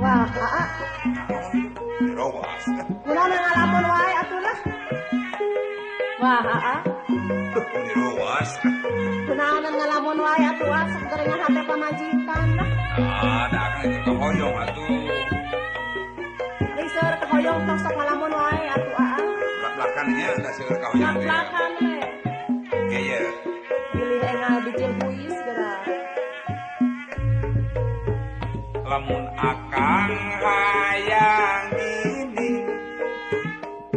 Wah, Rawas. kunaon ngalamun wae atuh. Wah, Rawas. kunaon ngalamun wae atuh sok gorengan hate pamajikan lah. Ada kan itu hoyong atuh. Riseur ka hoyong tong sok ngalamun wae atuh Belakangnya ada seueur ka hoyong. Belakang we. Gaya. Pilih engal bijil puis geura. Lamun akang hayang ini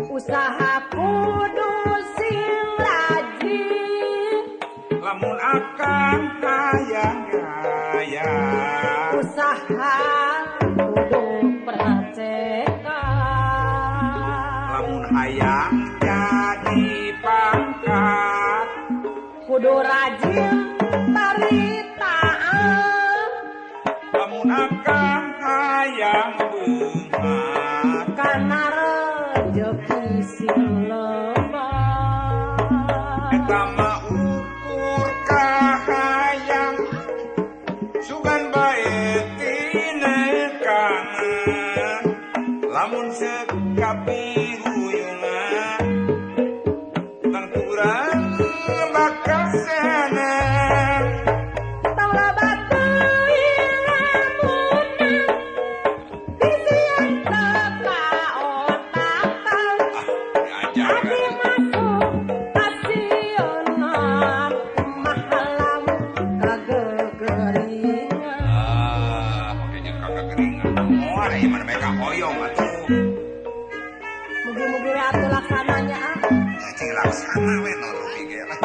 Usaha kudu sing rajin. lamun akang hayang gaya Usaha kudu praktek. lamun hayang jadi pangkat Kudu rajin taritaan. lamun akang hayang beungat Kana rezeki sing lebar. eta mah ukur kahayang sugan bae tinekangan lamun sekapihuyungan tangturan bakal seneng Tong loba teuing lamunan bisian teka otakan. diajar Adi masuk kasionan mahalam kagegeringan. makanya kagak keringan moal ieu mah mereka hoyong atuh Mugi-mugi we atuh laksananya cing laksana we no rugi ge lah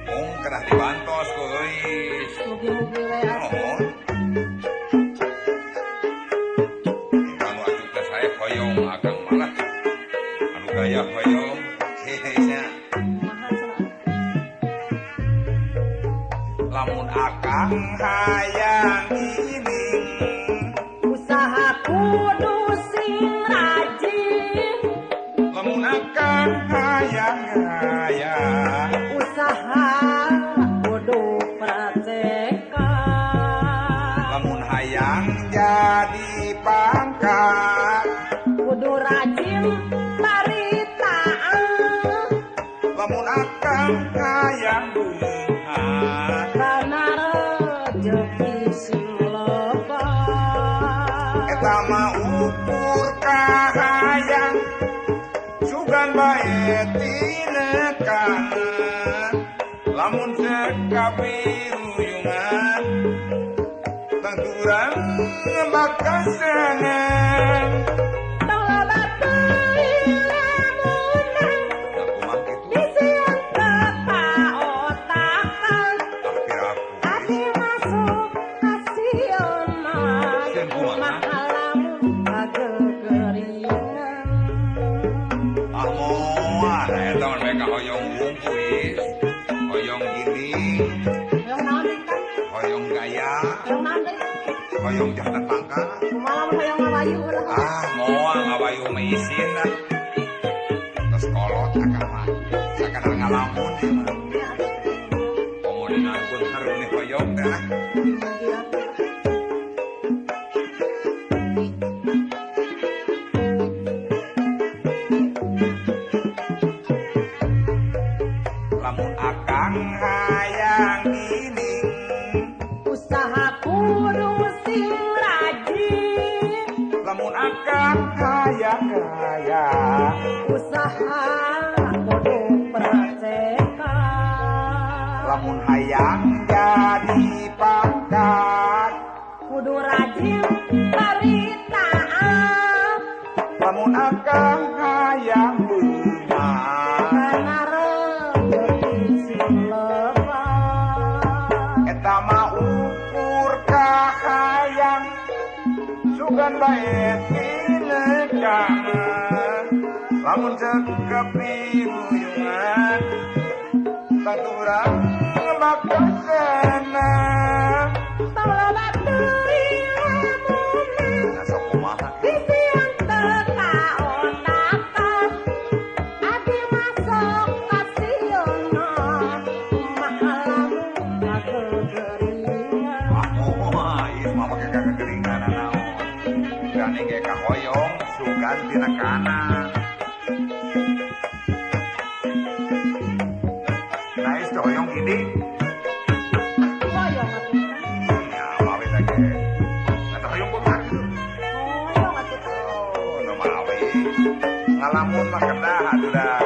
mung kedah dibantos ku euis Mugi-mugi we atuh. Anu atuh teh saya hoyong akang malah anu gaya hoyong hehenya Kumaha cenah? lamun akang hayang ining Usaha kudu sing rajin. lamun akang hayang gaya Usaha kudu praktekan. lamun hayang jadi pangkat Kudu rajin taritaan. lamun akang hayang beungat Kana rezeki sing lebar. eta mah ukur kahayang sugan bae tinekangan lamun sekapiruyungan tangturan bakal seneng Tong loba teuing lamunan kumaha kitu bisian teka otakan. piraku Adi masuk kasionan Sieun kumaha? mahalam kagegeringan. moal eta mah mereka hoyong bungkuis hoyong giling Hoyong naon deui kan? hoyong gaya Hoyong naon deui? hoyong jantan pangkat Kumaha mun hoyong ngawayu ulah. moal ngabayu meisin dah terus kolot akang mah sakadar ngalamun ieu mah komodinan pun hareunih hoyong teh lamun akang hayang ining Usaha kudu sing rajin. lamun akang hayang gaya Usaha kudu praktekan. lamun hayang jadi pangkat Kudu rajin taritaan. lamun akang hayang beungat Kana rezeki sing lebar. eta mah ukur kahayang sugan bae tinekangan lamun sekapiruyungan tangturan bakal seneng Tong loba teuing lamunan nah sok kumaha bisian teka otakan. Adi masuk gantina kanan. Nah, es coyong gini. Hoyong atuh Kang. Ya, mawe lagi. Nah, coyong botak. Hoyong atuh Kang. Oh, no mawe. Ngalamun mah kedah atuh dah.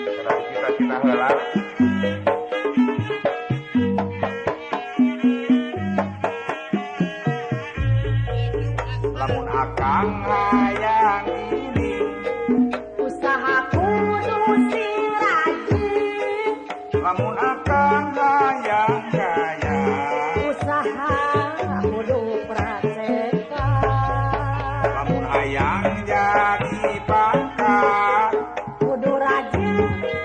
Kedah kita heula. Lamun akang hayang ini Usaha kudu sing rajin. lamun akang hayang kaya Usaha kudu pratekan. lamun hayang jadi pangkat Kudu rajin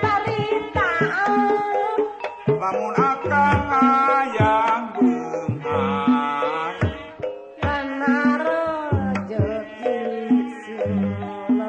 taritaan. lamun akang hayang beunghar Kana rejeki sieulah.